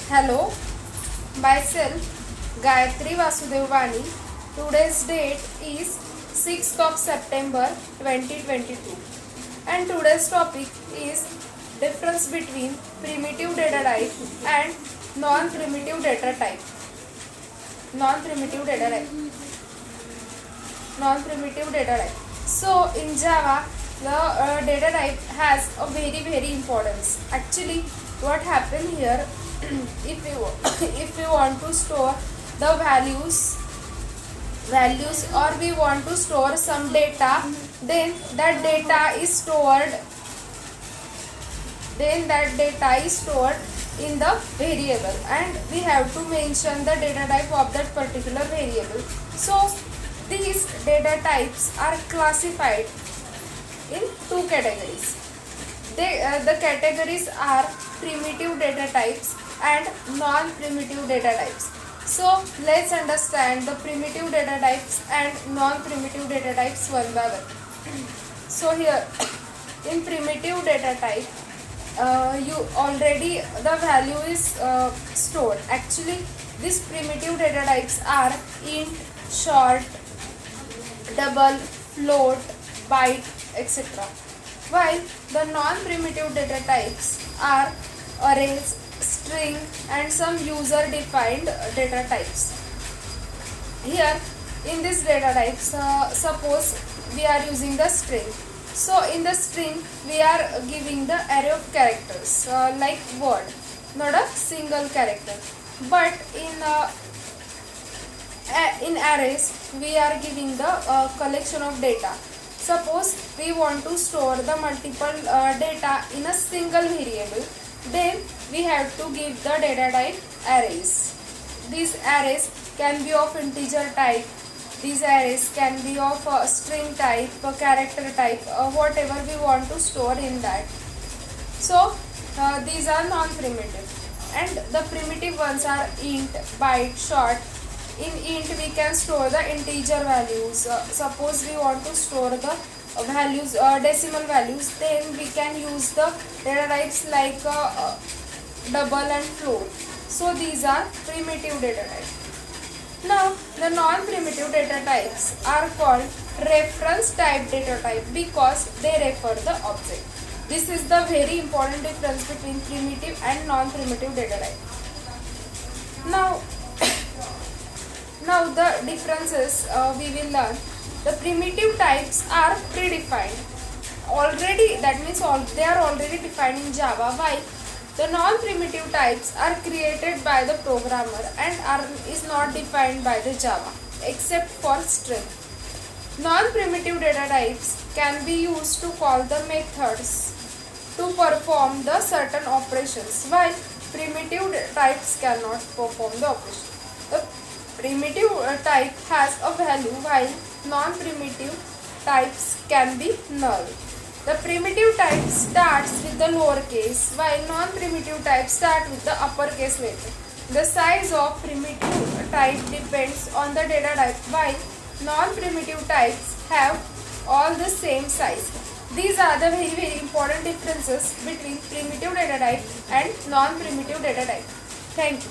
Hello, myself Gayatri Vasudevani. Today's date is 6th of September 2022 and today's topic is difference between primitive data type and non-primitive data type. Non-primitive data type. Non-primitive data type. So in Java, the data type has a very importance. Actually, what happened here? if you want to store the values or we want to store some data, then that data is stored in the variable and we have to mention the data type of that particular variable. So these data types are classified in two categories. The categories are primitive data types and non-primitive data types. So let's understand the primitive data types and non-primitive data types one by one. So here in primitive data type, you already the value is stored. Actually, these primitive data types are int, short, double, float, byte, etc. While the non-primitive data types are arrays, string and some user-defined data types. Here in this data types, suppose we are using the string. So in the string we are giving the array of characters like word, not a single character. But in arrays we are giving the collection of data. Suppose we want to store the multiple data in a single variable, then we have to give the data type arrays. These arrays can be of integer type, these arrays can be of string type, character type, whatever we want to store in that. So these are non-primitive and the primitive ones are int, byte, short. In int we can store the integer values. Suppose we want to store the values, decimal values, then we can use the data types like double and float. So these are primitive data types. Now the non-primitive data types are called reference type data type because they refer the object. This is the very important difference between primitive and non-primitive data type. Now the differences we will learn. The primitive types are predefined already, that means they are already defined in Java, while the non-primitive types are created by the programmer and is not defined by the Java except for string. Non-primitive data types can be used to call the methods to perform the certain operations, while primitive types cannot perform the operation. The primitive type has a value while non-primitive types can be null. The primitive type starts with the lowercase while non-primitive type start with the uppercase letter. The size of primitive type depends on the data type while non-primitive types have all the same size. These are the very important differences between primitive data type and non-primitive data type. Thank you.